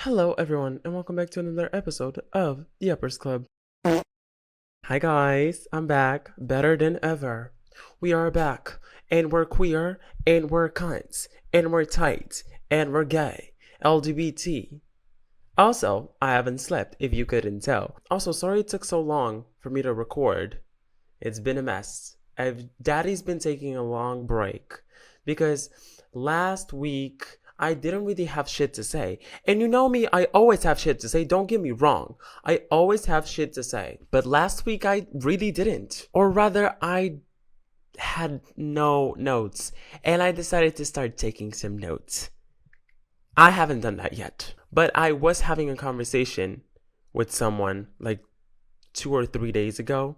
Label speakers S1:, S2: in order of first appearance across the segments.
S1: Hello, everyone, and welcome back to another episode of the Yappers Club. Hi, guys, I'm back, better than ever. We are back, and we're queer, and we're cunts, and we're tight, and we're gay, LGBT. Also, I haven't slept, if you couldn't tell. Also, sorry it took so long for me to record. It's been a mess. Daddy's been taking a long break because last week I didn't really have shit to say. And you know me, I always have shit to say. Don't get me wrong. I always have shit to say. But last week I really didn't. Or rather, I had no notes. And I decided to start taking some notes. I haven't done that yet. But I was having a conversation with someone like 2 or 3 days ago.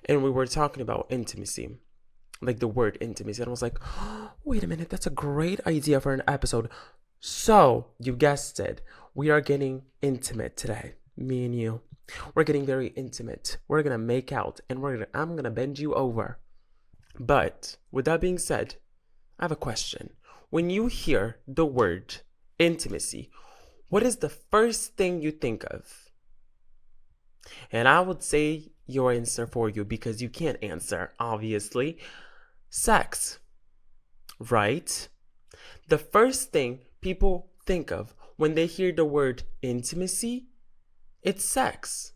S1: And we were talking about intimacy, like the word intimacy. And I was like, oh, wait a minute, that's a great idea for an episode. So, you guessed it, we are getting intimate today, me and you. We're getting very intimate. We're going to make out and I'm going to bend you over. But with that being said, I have a question. When you hear the word intimacy, what is the first thing you think of? And I would say your answer for you because you can't answer, obviously. Sex, right? The first thing people think of when they hear the word intimacy, it's sex.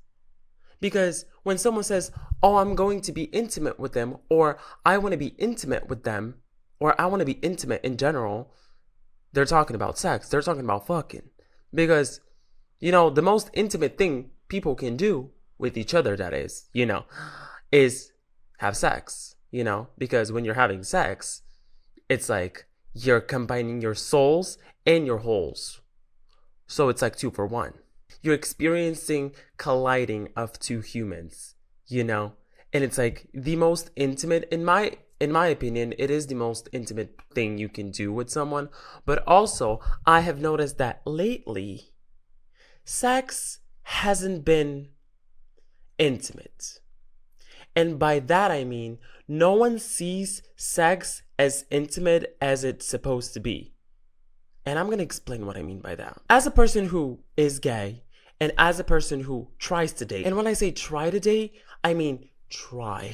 S1: Because when someone says, oh, I'm going to be intimate with them, or I want to be intimate with them, or I want to be intimate in general, they're talking about sex. They're talking about fucking. Because, the most intimate thing people can do with each other, that is have sex, because when you're having sex, it's like you're combining your souls and your wholes. So it's like 2 for 1. You're experiencing colliding of two humans, and it's like the most intimate, in my opinion, it is the most intimate thing you can do with someone. But also, I have noticed that lately, sex hasn't been intimate. And by that I mean, no one sees sex as intimate as it's supposed to be. And I'm going to explain what I mean by that. As a person who is gay, and as a person who tries to date, and when I say try to date, I mean try.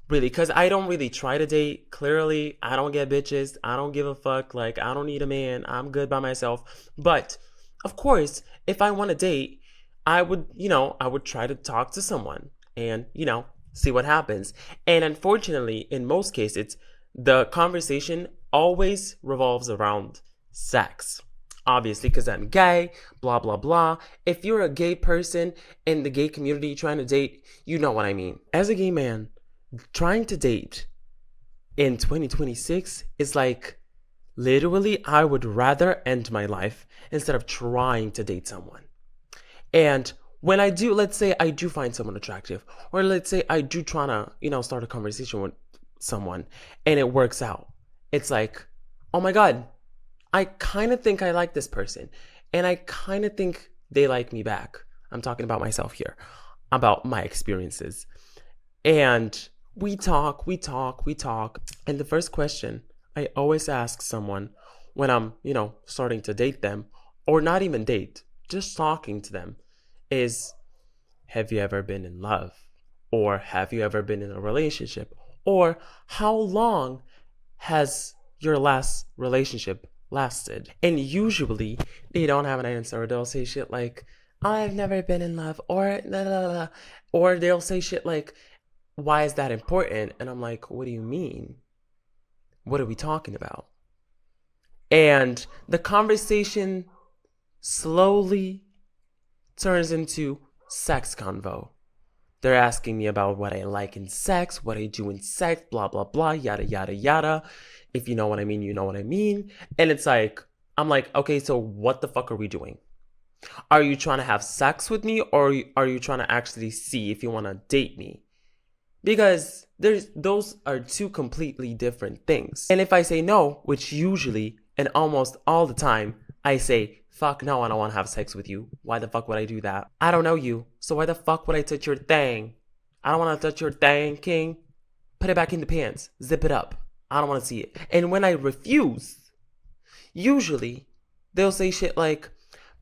S1: Really, because I don't really try to date. Clearly, I don't get bitches. I don't give a fuck. Like, I don't need a man. I'm good by myself. But, of course, if I want to date, I would try to talk to someone and, see what happens. And unfortunately, in most cases, the conversation always revolves around sex. Obviously, because I'm gay, blah, blah, blah. If you're a gay person in the gay community trying to date, you know what I mean. As a gay man, trying to date in 2026 is like, literally, I would rather end my life instead of trying to date someone. And when I do, let's say I do find someone attractive, or let's say I do try to, start a conversation with someone and it works out. It's like, oh my God, I kind of think I like this person and I kind of think they like me back. I'm talking about myself here, about my experiences. And we talk. And the first question I always ask someone when I'm, starting to date them, or not even date, just talking to them, is, have you ever been in love? Or have you ever been in a relationship? Or how long has your last relationship lasted? And usually they don't have an answer. They'll say shit like, I've never been in love, or blah, blah, blah. Or they'll say shit like, why is that important? And I'm like, what do you mean? What are we talking about? And the conversation slowly turns into sex convo. They're asking me about what I like in sex, what I do in sex, blah, blah, blah, yada, yada, yada. If you know what I mean, you know what I mean. And it's like, I'm like, okay, so what the fuck are we doing? Are you trying to have sex with me, or are you trying to actually see if you want to date me? Because those are two completely different things. And if I say no, which usually and almost all the time I say, fuck no, I don't want to have sex with you. Why the fuck would I do that? I don't know you, so why the fuck would I touch your thing? I don't want to touch your thing, king. Put it back in the pants. Zip it up. I don't want to see it. And when I refuse, usually they'll say shit like,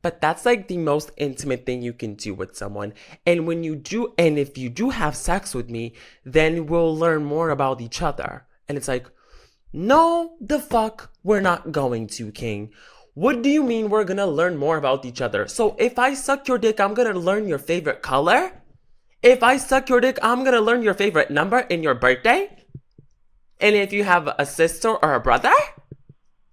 S1: But that's like the most intimate thing you can do with someone. And when you do, and if you do have sex with me, then we'll learn more about each other. And it's like, no, the fuck, we're not going to, King. What do you mean we're gonna learn more about each other? So if I suck your dick, I'm gonna learn your favorite color? If I suck your dick, I'm gonna learn your favorite number and your birthday? And if you have a sister or a brother?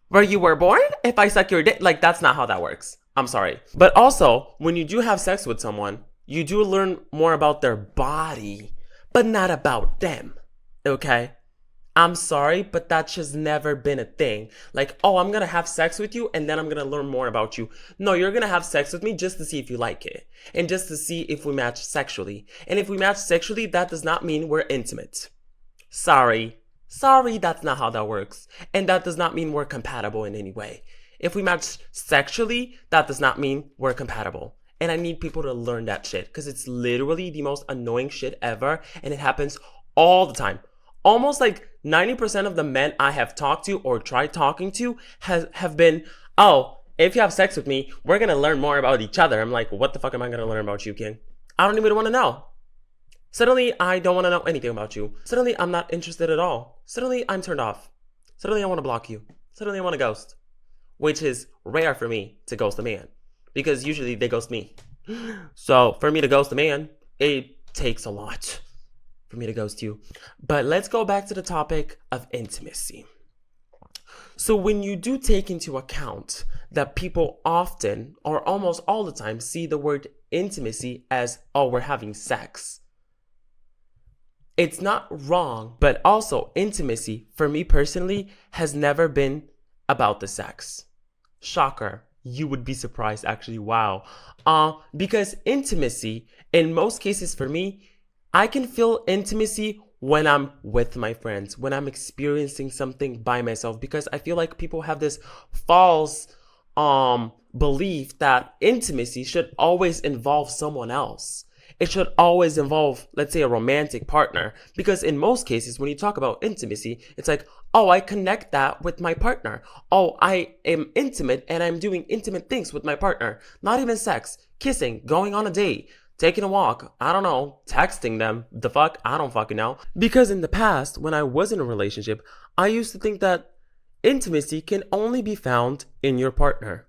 S1: Where you were born? If I suck your dick? Like, that's not how that works. I'm sorry. But also, when you do have sex with someone, you do learn more about their body, but not about them. Okay? I'm sorry, but that's just never been a thing. Like, oh, I'm gonna have sex with you and then I'm gonna learn more about you. No, you're gonna have sex with me just to see if you like it. And just to see if we match sexually. And if we match sexually, that does not mean we're intimate. Sorry. Sorry, that's not how that works. And that does not mean we're compatible in any way. If we match sexually, that does not mean we're compatible. And I need people to learn that shit because it's literally the most annoying shit ever. And it happens all the time. Almost like 90% of the men I have talked to or tried talking to have been, oh, if you have sex with me, we're going to learn more about each other. I'm like, what the fuck am I going to learn about you, King? I don't even want to know. Suddenly, I don't want to know anything about you. Suddenly, I'm not interested at all. Suddenly, I'm turned off. Suddenly, I want to block you. Suddenly, I want to ghost. Which is rare for me to ghost a man. Because usually, they ghost me. So, for me to ghost a man, it takes a lot for me to ghost you. But let's go back to the topic of intimacy. So when you do take into account that people often or almost all the time see the word intimacy as, oh, we're having sex. It's not wrong, but also intimacy, for me personally, has never been about the sex. Shocker. You would be surprised, actually. Wow. Because intimacy, in most cases for me, I can feel intimacy when I'm with my friends, when I'm experiencing something by myself, because I feel like people have this false belief that intimacy should always involve someone else. It should always involve, let's say, a romantic partner, because in most cases, when you talk about intimacy, it's like, oh, I connect that with my partner. Oh, I am intimate and I'm doing intimate things with my partner. Not even sex, kissing, going on a date, taking a walk, I don't know, texting them, the fuck, I don't fucking know. Because in the past, when I was in a relationship, I used to think that intimacy can only be found in your partner.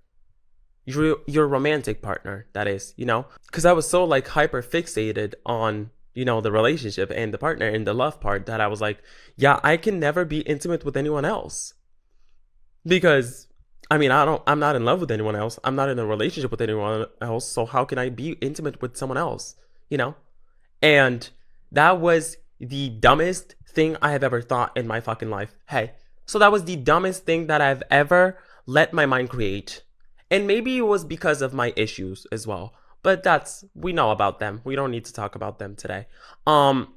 S1: Your romantic partner, that is, because I was so like hyper fixated on, the relationship and the partner and the love part that I was like, yeah, I can never be intimate with anyone else. Because I'm not in love with anyone else. I'm not in a relationship with anyone else. So how can I be intimate with someone else? And that was the dumbest thing I have ever thought in my fucking life. Hey, so that was the dumbest thing that I've ever let my mind create. And maybe it was because of my issues as well. But we know about them. We don't need to talk about them today. And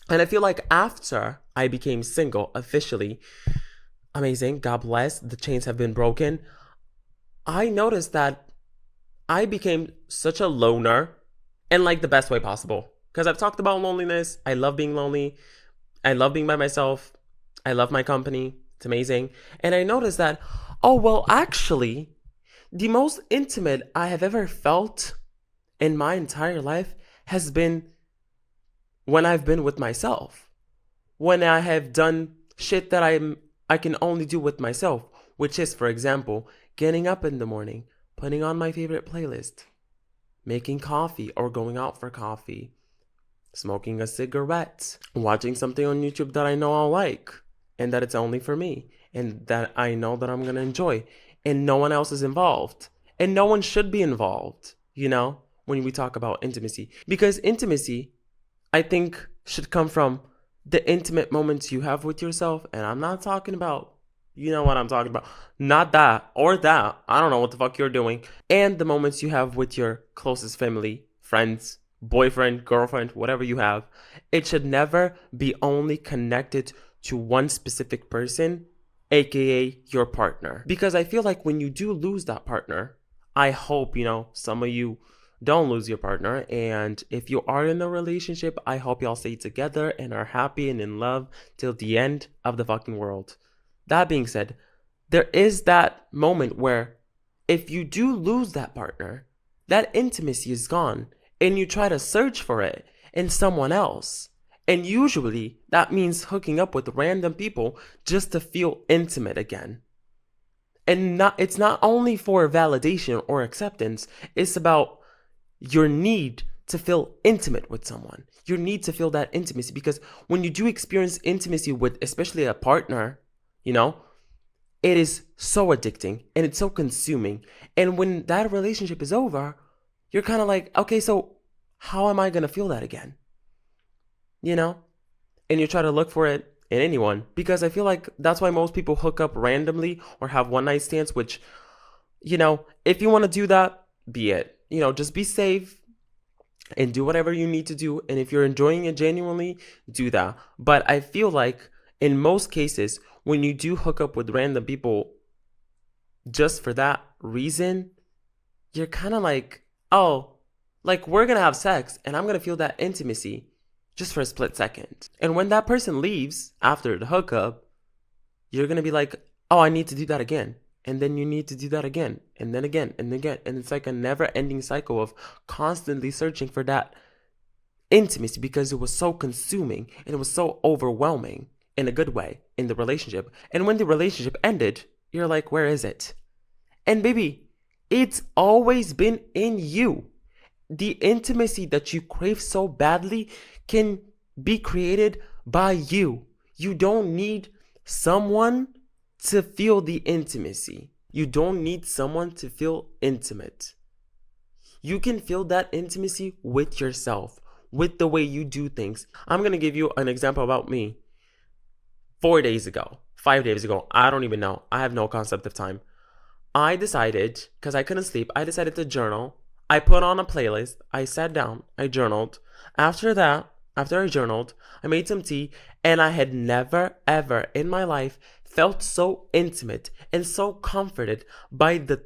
S1: I feel like after I became single officially, amazing, God bless, the chains have been broken, I noticed that I became such a loner in like the best way possible. Because I've talked about loneliness. I love being lonely. I love being by myself. I love my company. It's amazing. And I noticed that, oh, well, actually, the most intimate I have ever felt in my entire life has been when I've been with myself. When I have done shit that I can only do with myself, which is, for example, getting up in the morning, putting on my favorite playlist, making coffee or going out for coffee, smoking a cigarette, watching something on YouTube that I know I'll like and that it's only for me and that I know that I'm going to enjoy. And no one else is involved. And no one should be involved, when we talk about intimacy. Because intimacy, I think, should come from the intimate moments you have with yourself. And I'm not talking about, you know what I'm talking about. Not that or that. I don't know what the fuck you're doing. And the moments you have with your closest family, friends, boyfriend, girlfriend, whatever you have. It should never be only connected to one specific person, aka your partner. Because I feel like when you do lose that partner, I hope, some of you don't lose your partner. And if you are in a relationship, I hope y'all stay together and are happy and in love till the end of the fucking world. That being said, there is that moment where if you do lose that partner, that intimacy is gone and you try to search for it in someone else. And usually that means hooking up with random people just to feel intimate again. And it's not only for validation or acceptance, it's about your need to feel intimate with someone. Your need to feel that intimacy, because when you do experience intimacy with especially a partner, it is so addicting and it's so consuming. And when that relationship is over, you're kind of like, okay, so how am I going to feel that again? And you try to look for it in anyone, because I feel like that's why most people hook up randomly or have one night stands, which, if you want to do that, be it. Just be safe and do whatever you need to do. And if you're enjoying it genuinely, do that. But I feel like in most cases, when you do hook up with random people just for that reason, you're kind of like, oh, like we're going to have sex and I'm going to feel that intimacy just for a split second. And when that person leaves after the hookup, you're going to be like, oh, I need to do that again. And then you need to do that again. And then again and again. And it's like a never ending cycle of constantly searching for that intimacy, because it was so consuming and it was so overwhelming in a good way in the relationship. And when the relationship ended, you're like, where is it? And baby, it's always been in you. The intimacy that you crave so badly can be created by you. You don't need someone to feel the intimacy. You don't need someone to feel intimate. You can feel that intimacy with yourself, with the way you do things. I'm going to give you an example about me. 4 days ago, 5 days ago, I don't even know. I have no concept of time. I decided, because I couldn't sleep, I decided to journal. I put on a playlist. I sat down. I journaled. After I journaled, I made some tea, and I had never, ever in my life felt so intimate and so comforted by the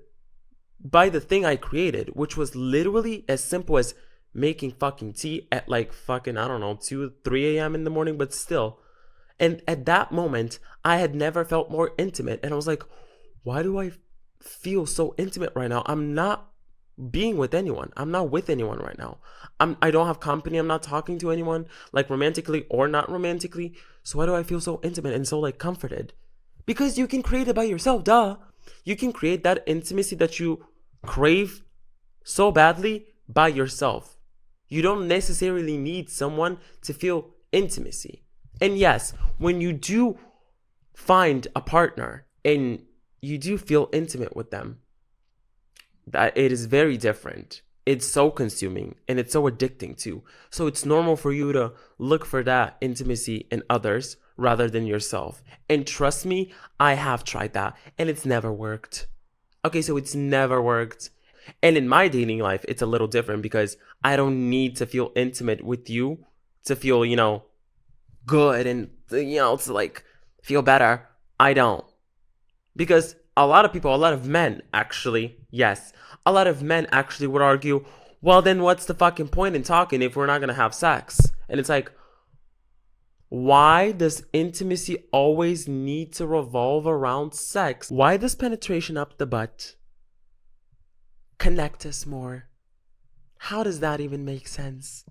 S1: thing I created, which was literally as simple as making fucking tea at like fucking, I don't know, 2, 3 a.m. in the morning, but still. And at that moment, I had never felt more intimate. And I was like, why do I feel so intimate right now? I'm not being with anyone. I'm not with anyone right now. I don't have company. I'm not talking to anyone, like romantically or not romantically. So why do I feel so intimate and so like comforted? Because you can create it by yourself, duh. You can create that intimacy that you crave so badly by yourself. You don't necessarily need someone to feel intimacy. And yes, when you do find a partner and you do feel intimate with them, that it is very different. It's so consuming and it's so addicting too. So it's normal for you to look for that intimacy in others rather than yourself. And trust me, I have tried that and it's never worked. Okay, so it's never worked. And in my dating life, it's a little different because I don't need to feel intimate with you to feel, good and, to like feel better. I don't. Because a lot of men actually would argue, well, then what's the fucking point in talking if we're not going to have sex? And it's like, why does intimacy always need to revolve around sex? Why does penetration up the butt connect us more? How does that even make sense?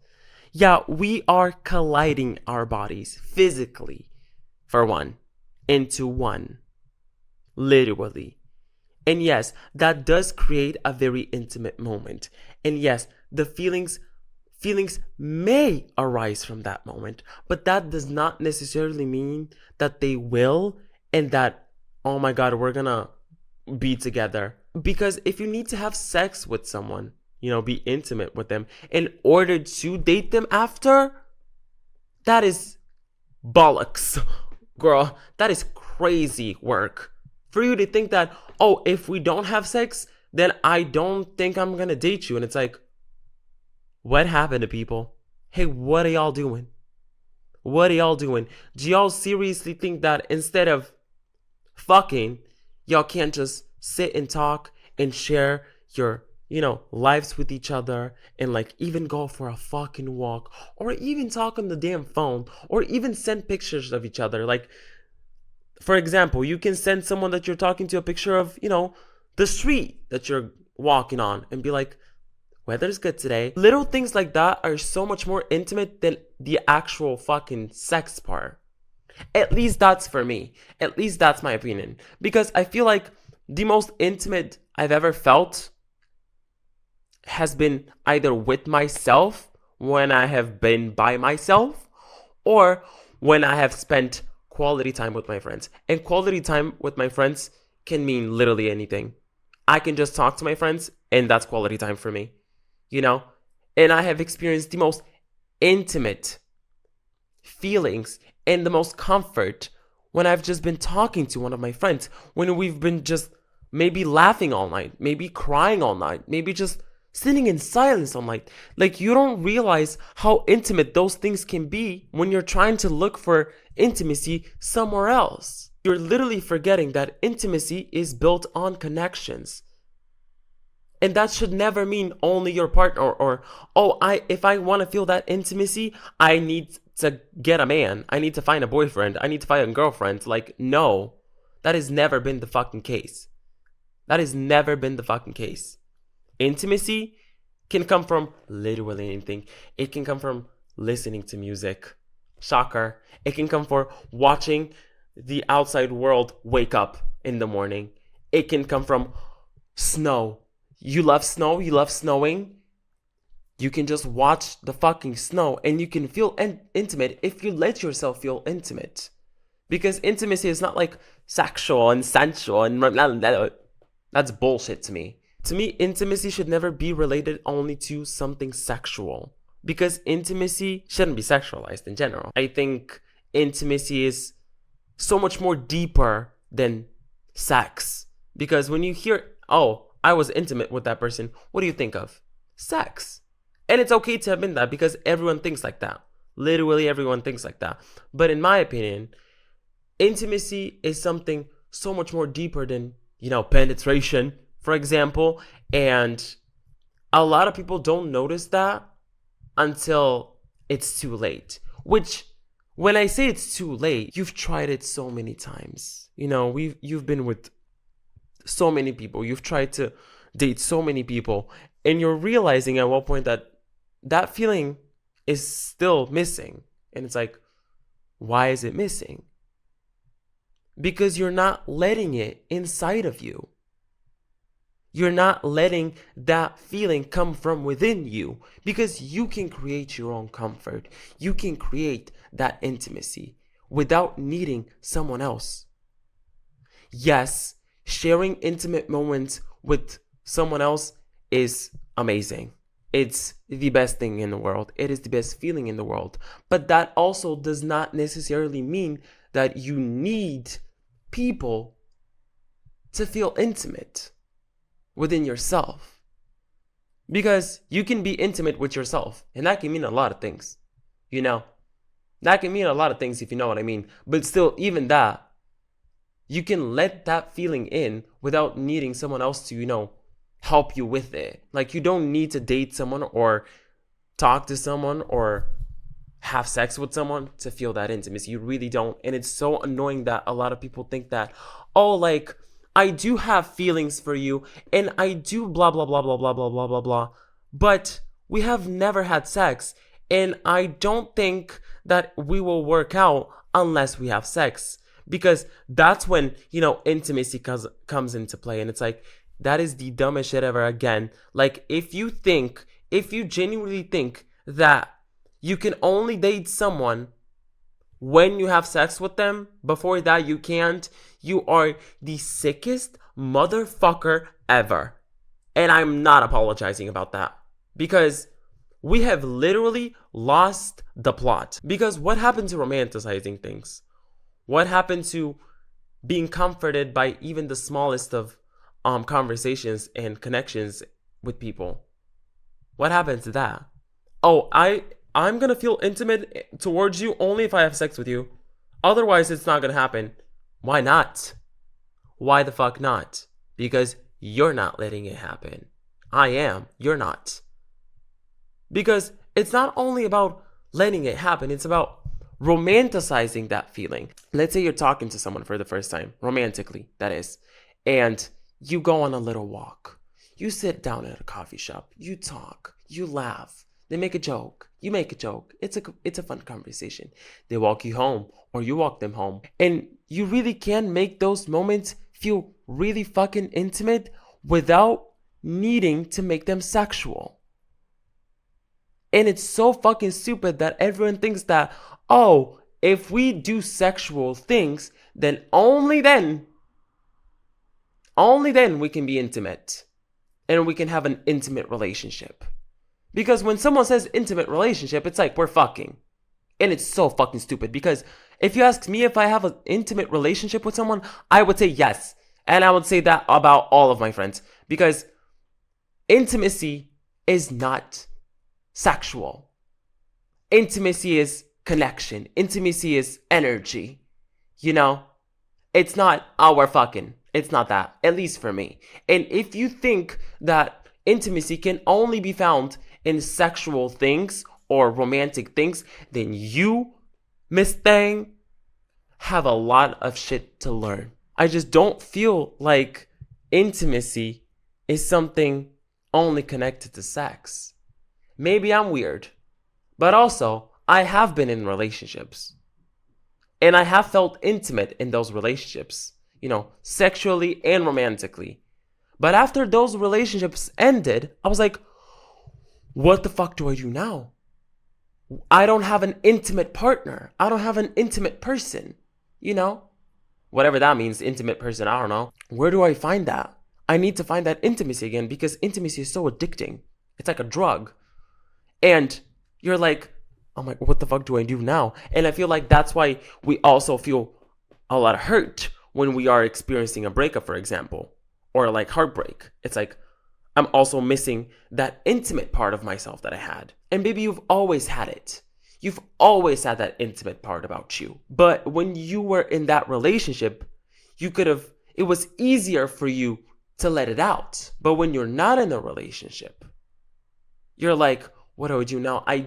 S1: Yeah, we are colliding our bodies physically, for one, into one. Literally. And yes, that does create a very intimate moment. And yes, the feelings may arise from that moment, but that does not necessarily mean that they will and that, oh my God, we're gonna be together. Because if you need to have sex with someone, be intimate with them in order to date them after, that is bollocks, girl. That is crazy work. For you to think that, oh, if we don't have sex, then I don't think I'm gonna date you. And it's like, what happened to people? Hey, what are y'all doing? What are y'all doing? Do y'all seriously think that instead of fucking, y'all can't just sit and talk and share your, lives with each other and like even go for a fucking walk or even talk on the damn phone or even send pictures of each other? Like, for example, you can send someone that you're talking to a picture of, the street that you're walking on and be like, weather's good today. Little things like that are so much more intimate than the actual fucking sex part. At least that's for me. At least that's my opinion. Because I feel like the most intimate I've ever felt has been either with myself when I have been by myself or when I have spent quality time with my friends. And quality time with my friends can mean literally anything. I can just talk to my friends and that's quality time for me, you know? And I have experienced the most intimate feelings and the most comfort when I've just been talking to one of my friends, when we've been just maybe laughing all night, maybe crying all night, maybe just sitting in silence all night. Like, you don't realize how intimate those things can be when you're trying to look for intimacy somewhere else. You're literally forgetting that intimacy is built on connections. And that should never mean only your partner or if I want to feel that intimacy, I need to get a man. I need to find a boyfriend. I need to find a girlfriend. Like, no. That has never been the fucking case. That has never been the fucking case. Intimacy can come from literally anything. It can come from listening to music. Shocker. It can come from watching the outside world wake up in the morning. It can come from snow. You love snow? You love snowing? You can just watch the fucking snow and you can feel intimate if you let yourself feel intimate. Because intimacy is not like sexual and sensual and that's bullshit to me. To me, intimacy should never be related only to something sexual. Because intimacy shouldn't be sexualized in general. I think intimacy is so much more deeper than sex. Because when you hear, oh, I was intimate with that person, what do you think of? Sex. And it's okay to admit that because everyone thinks like that. Literally everyone thinks like that. But in my opinion, intimacy is something so much more deeper than, penetration, for example. And a lot of people don't notice that until it's too late. Which, when I say it's too late, you've tried it so many times. You've been with so many people. You've tried to date so many people. And you're realizing at one point that feeling is still missing. And it's like, why is it missing? Because you're not letting it inside of you. You're not letting that feeling come from within you. Because you can create your own comfort. You can create that intimacy without needing someone else. Yes, sharing intimate moments with someone else is amazing. It's the best thing in the world. It is the best feeling in the world. But that also does not necessarily mean that you need people to feel intimate within yourself. Because you can be intimate with yourself, and that can mean a lot of things. That can mean a lot of things if you know what I mean. But still, even that, you can let that feeling in without needing someone else to, help you with it. Like, you don't need to date someone or talk to someone or have sex with someone to feel that intimacy. You really don't. And it's so annoying that a lot of people think that, I do have feelings for you and I do blah, blah, blah, blah, blah, blah, blah, blah, blah. But we have never had sex. And I don't think that we will work out unless we have sex. Because that's when, intimacy comes into play. And it's like, that is the dumbest shit ever again. Like, if you genuinely think that you can only date someone when you have sex with them, before that you can't, you are the sickest motherfucker ever. And I'm not apologizing about that. Because we have literally lost the plot. Because what happened to romanticizing things? What happened to being comforted by even the smallest of conversations and connections with people? What happened to that? Oh, I'm gonna feel intimate towards you only if I have sex with you. Otherwise, it's not gonna happen. Why not? Why the fuck not? Because you're not letting it happen. I am. You're not. Because it's not only about letting it happen, it's about romanticizing that feeling. Let's say you're talking to someone for the first time, romantically, that is, and You go on a little walk. You sit down at a coffee shop. You talk. You laugh. They make a joke. You make a joke. It's a fun conversation. They walk you home or you walk them home. And you really can make those moments feel really fucking intimate without needing to make them sexual. And it's so fucking stupid that everyone thinks that, oh, if we do sexual things, then only then we can be intimate and we can have an intimate relationship. Because when someone says intimate relationship, it's like we're fucking. And it's so fucking stupid because if you ask me if I have an intimate relationship with someone, I would say yes. And I would say that about all of my friends because intimacy is not sexual. Intimacy is connection. Intimacy is energy. You know? It's not, oh, we're fucking. It's not that, at least for me. And if you think that intimacy can only be found in sexual things or romantic things, then you, Miss Thang, have a lot of shit to learn. I just don't feel like intimacy is something only connected to sex. Maybe I'm weird, but also I have been in relationships. And I have felt intimate in those relationships, sexually and romantically. But after those relationships ended, I was like, what the fuck do I do now? I don't have an intimate partner. I don't have an intimate person, Whatever that means, intimate person, I don't know. Where do I find that? I need to find that intimacy again because intimacy is so addicting. It's like a drug. And you're like, I'm like, what the fuck do I do now? And I feel like that's why we also feel a lot of hurt when we are experiencing a breakup, for example, or like heartbreak. It's like, I'm also missing that intimate part of myself that I had. And baby, you've always had it. You've always had that intimate part about you. But when you were in that relationship, it was easier for you to let it out. But when you're not in a relationship, you're like, what do I do now? I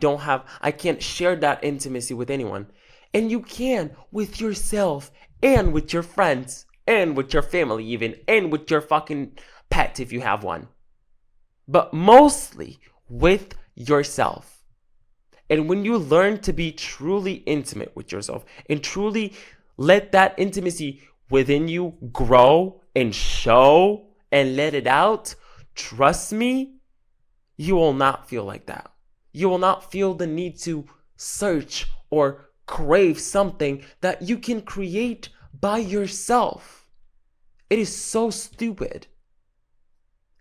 S1: can't share that intimacy with anyone. And you can with yourself and with your friends and with your family even and with your fucking pet if you have one. But mostly with yourself. And when you learn to be truly intimate with yourself and truly let that intimacy within you grow and show and let it out, trust me, you will not feel like that. You will not feel the need to search or crave something that you can create by yourself. It is so stupid.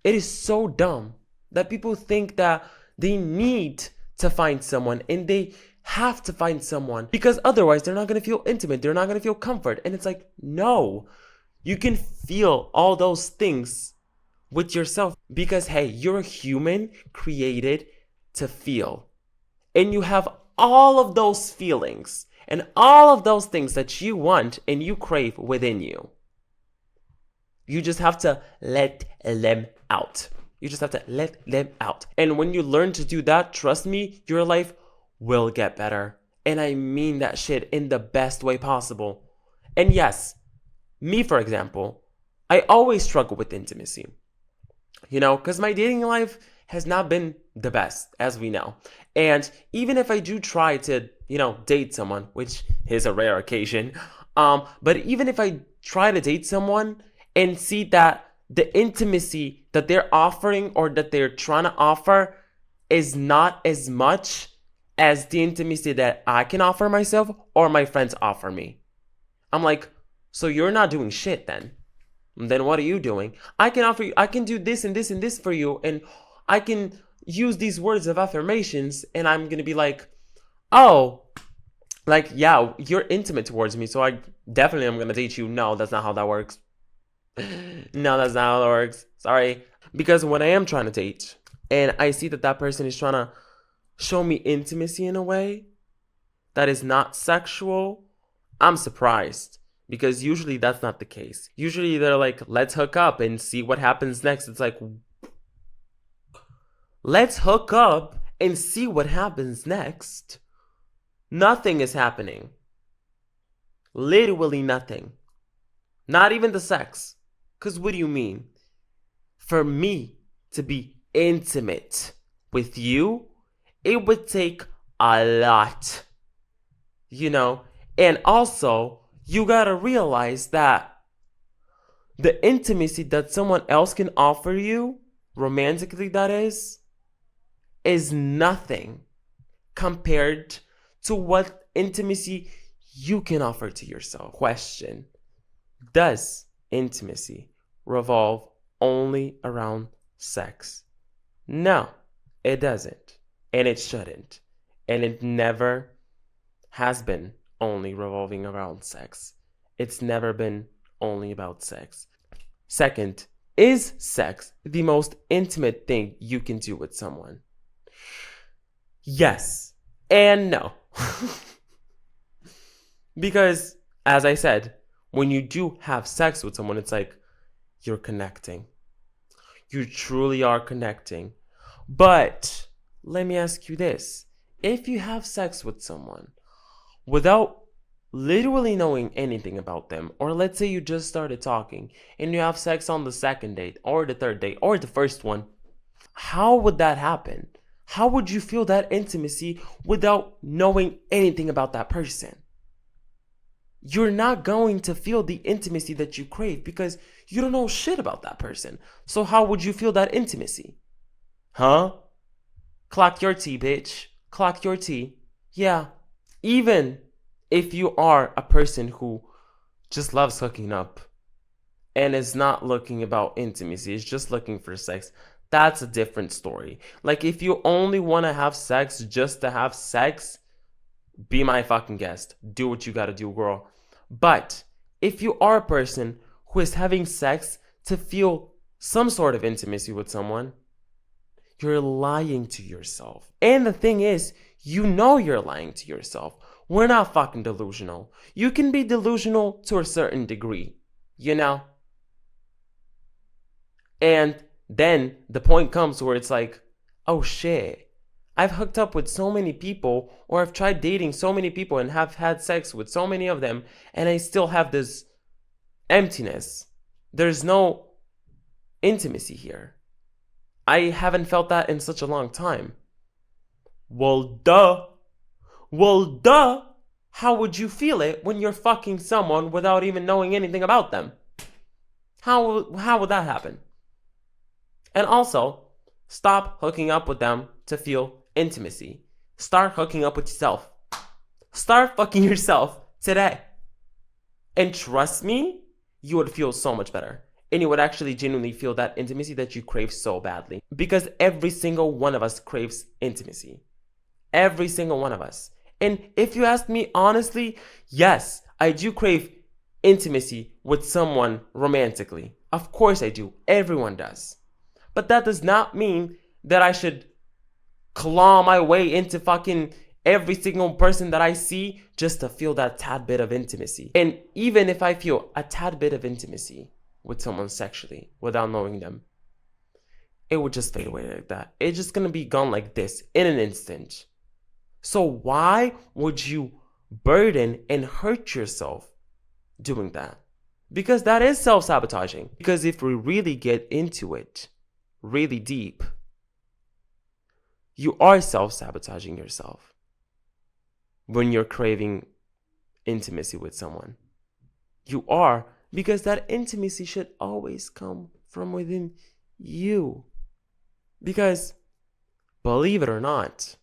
S1: It is so dumb that people think that they need to find someone and they have to find someone because otherwise they're not going to feel intimate. They're not going to feel comfort. And it's like, no, you can feel all those things with yourself because, hey, you're a human created to feel. And you have all of those feelings and all of those things that you want and you crave within you. You just have to let them out. You just have to let them out. And when you learn to do that, trust me, your life will get better. And I mean that shit in the best way possible. And yes, me, for example, I always struggle with intimacy. Because my dating life has not been the best, as we know. And even if I do try to, date someone, which is a rare occasion, but even if I try to date someone and see that the intimacy that they're offering or that they're trying to offer is not as much as the intimacy that I can offer myself or my friends offer me. I'm like, so you're not doing shit then. Then what are you doing? I can do this and this and this for you, and I can use these words of affirmations, and I'm gonna be like, oh, like, yeah, you're intimate towards me, so I definitely am gonna date you. No, that's not how that works. No, that's not how that works. Sorry. Because when I am trying to date, and I see that person is trying to show me intimacy in a way that is not sexual, I'm surprised. Because usually that's not the case. Usually they're like, let's hook up and see what happens next. It's like, let's hook up and see what happens next. Nothing is happening. Literally nothing. Not even the sex. Because what do you mean? For me to be intimate with you, it would take a lot, you know? And also, you gotta realize that the intimacy that someone else can offer you, romantically that is nothing compared to what intimacy you can offer to yourself. Question: does intimacy revolve only around sex? No, it doesn't. And it shouldn't. And it never has been only revolving around sex. It's never been only about sex. Second, is sex the most intimate thing you can do with someone? Yes and no. Because, as I said, when you do have sex with someone, it's like you're connecting. You truly are connecting. But let me ask you this. If you have sex with someone without literally knowing anything about them, or let's say you just started talking and you have sex on the second date or the third date or the first one, how would that happen? How would you feel that intimacy without knowing anything about that person? You're not going to feel the intimacy that you crave because you don't know shit about that person. So how would you feel that intimacy? Huh? Clock your tea, bitch. Clock your tea. Yeah. Even if you are a person who just loves hooking up and is not looking about intimacy, is just looking for sex, that's a different story. Like, if you only want to have sex just to have sex, be my fucking guest. Do what you gotta do, girl. But if you are a person who is having sex to feel some sort of intimacy with someone, you're lying to yourself. And the thing is, you know you're lying to yourself. We're not fucking delusional. You can be delusional to a certain degree, you know? And then the point comes where it's like, oh shit, I've hooked up with so many people, or I've tried dating so many people and have had sex with so many of them, and I still have this emptiness. There's no intimacy here. I haven't felt that in such a long time. Well, duh. Well, duh. How would you feel it when you're fucking someone without even knowing anything about them? How would that happen? And also, stop hooking up with them to feel intimacy. Start hooking up with yourself. Start fucking yourself today. And trust me, you would feel so much better. And you would actually genuinely feel that intimacy that you crave so badly. Because every single one of us craves intimacy. Every single one of us. And if you ask me honestly, yes, I do crave intimacy with someone romantically. Of course I do. Everyone does. But that does not mean that I should claw my way into fucking every single person that I see just to feel that tad bit of intimacy. And even if I feel a tad bit of intimacy with someone sexually without knowing them, it would just fade away like that. It's just gonna be gone like this in an instant. So why would you burden and hurt yourself doing that? Because that is self-sabotaging. Because if we really get into it really deep, you are self-sabotaging yourself when you're craving intimacy with someone. You are, because that intimacy should always come from within you. Because, believe it or not,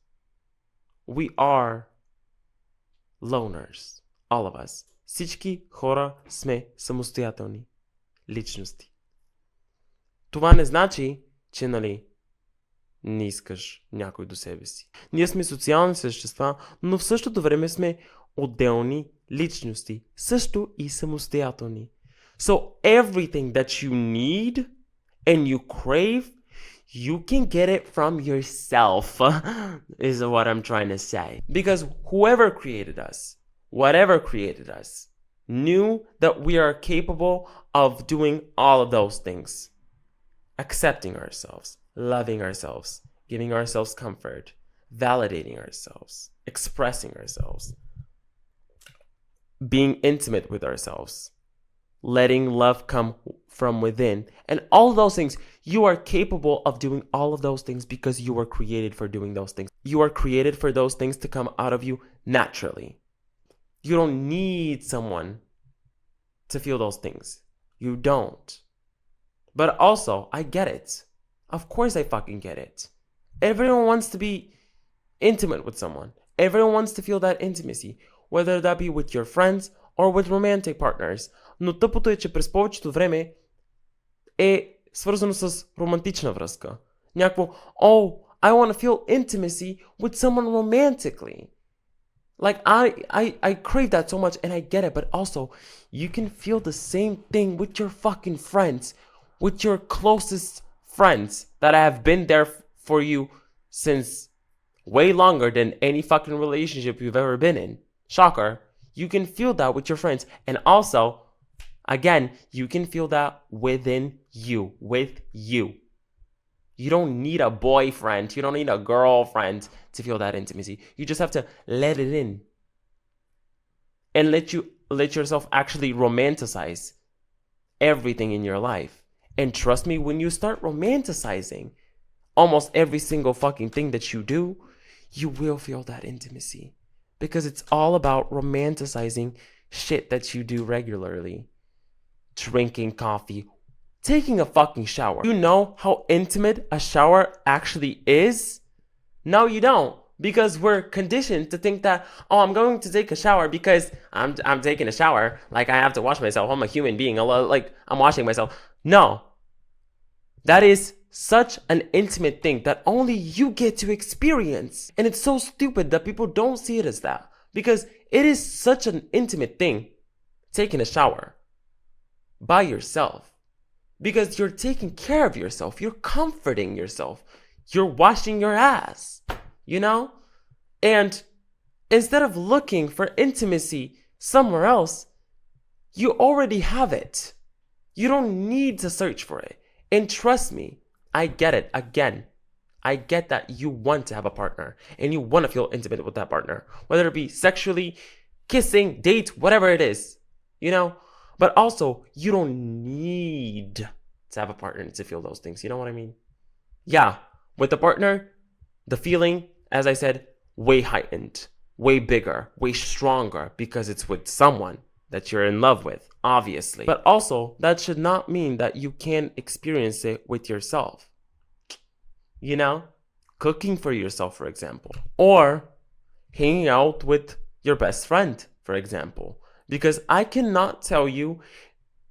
S1: we are loners. All of us. Всички хора сме самостоятелни личности. Това не значи, че, не искаш някой до себе си. Ние сме социални същества, но в същото време сме отделни личности, също и самостоятелни. So everything that you need and you crave, you can get it from yourself, is what I'm trying to say. Because whoever created us, whatever created us, knew that we are capable of doing all of those things. Accepting ourselves, loving ourselves, giving ourselves comfort, validating ourselves, expressing ourselves, being intimate with ourselves, letting love come from within, and all those things. You are capable of doing all of those things because you were created for doing those things. You are created for those things to come out of you naturally. You don't need someone to feel those things. You don't. But also, I get it. Of course I fucking get it. Everyone wants to be intimate with someone. Everyone wants to feel that intimacy, whether that be with your friends or with romantic partners. Но тъпото е, че през повечето време е свързано с романтична връзка. Някакво, oh, I want to feel intimacy with someone romantically. Like, I crave that so much, and I get it, but also, you can feel the same thing with your fucking friends, with your closest friends that have been there for you since way longer than any fucking relationship you've ever been in. Shocker. You can feel that with your friends. And also, again, you can feel that within you, with you. You don't need a boyfriend. You don't need a girlfriend to feel that intimacy. You just have to let it in. And let yourself actually romanticize everything in your life. And trust me, when you start romanticizing almost every single fucking thing that you do, you will feel that intimacy. Because it's all about romanticizing shit that you do regularly. Drinking coffee, taking a fucking shower. You know how intimate a shower actually is? No, you don't. Because we're conditioned to think that, oh, I'm going to take a shower because I'm taking a shower. Like, I have to wash myself. I'm a human being. Like, I'm washing myself. No. That is such an intimate thing that only you get to experience. And it's so stupid that people don't see it as that. Because it is such an intimate thing, taking a shower by yourself. Because you're taking care of yourself. You're comforting yourself. You're washing your ass. You know? And instead of looking for intimacy somewhere else, you already have it. You don't need to search for it. And trust me, I get it. Again, I get that you want to have a partner and you want to feel intimate with that partner, whether it be sexually, kissing, date, whatever it is, you know? But also, you don't need to have a partner to feel those things. You know what I mean? Yeah, with a partner, the feeling, as I said, way heightened, way bigger, way stronger because it's with someone that you're in love with, obviously. But also, that should not mean that you can't experience it with yourself. You know? Cooking for yourself, for example. Or hanging out with your best friend, for example. Because I cannot tell you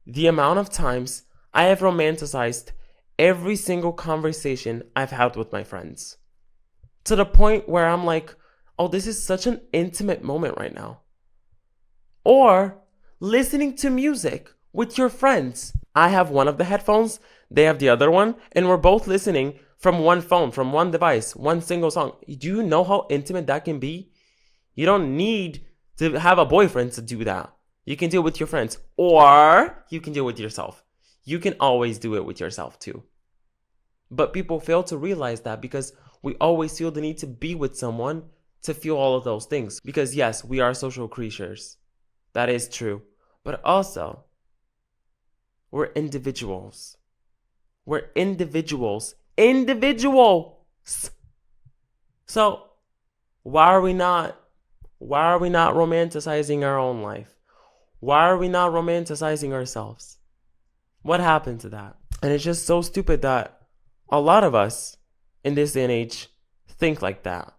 S1: the amount of times I have romanticized every single conversation I've had with my friends. To the point where I'm like, oh, this is such an intimate moment right now. Or listening to music with your friends. I have one of the headphones, they have the other one, and we're both listening from one phone, from one device, one single song. Do you know how intimate that can be? You don't need to have a boyfriend to do that. You can do it with your friends, or you can do it with yourself. You can always do it with yourself too. But people fail to realize that because we always feel the need to be with someone to feel all of those things. Because yes, we are social creatures. That is true. But also, we're individuals. We're individuals. Individuals! So, why are we not romanticizing our own life? Why are we not romanticizing ourselves? What happened to that? And it's just so stupid that a lot of us in this day and age think like that.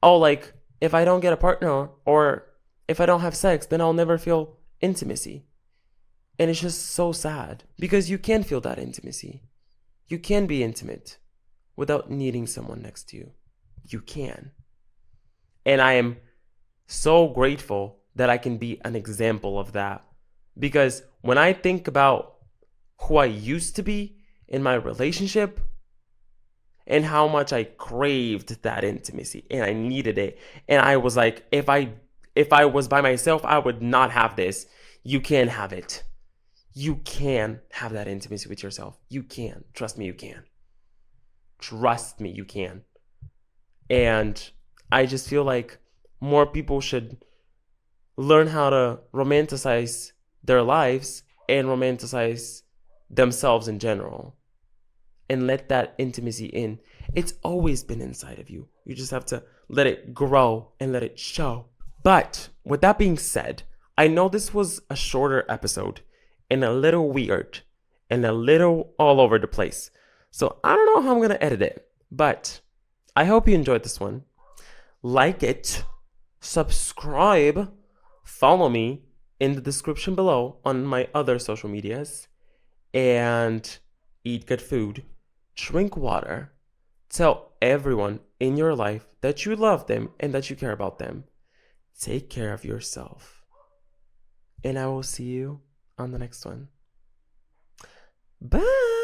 S1: Oh, like, if I don't get a partner or if I don't have sex, then I'll never feel intimacy. And it's just so sad because you can feel that intimacy. You can be intimate without needing someone next to you. You can. And I am so grateful that I can be an example of that. Because when I think about who I used to be in my relationship and how much I craved that intimacy and I needed it. And I was like, if I was by myself, I would not have this. You can have it. You can have that intimacy with yourself. You can. Trust me, you can. Trust me, you can. And I just feel like more people should learn how to romanticize their lives and romanticize themselves in general and let that intimacy in. It's always been inside of you. You just have to let it grow and let it show. But with that being said, I know this was a shorter episode and a little weird and a little all over the place. So I don't know how I'm going to edit it, but I hope you enjoyed this one. Like it, subscribe, follow me in the description below on my other social medias, and eat good food, drink water, tell everyone in your life that you love them and that you care about them. Take care of yourself. And I will see you on the next one. Bye.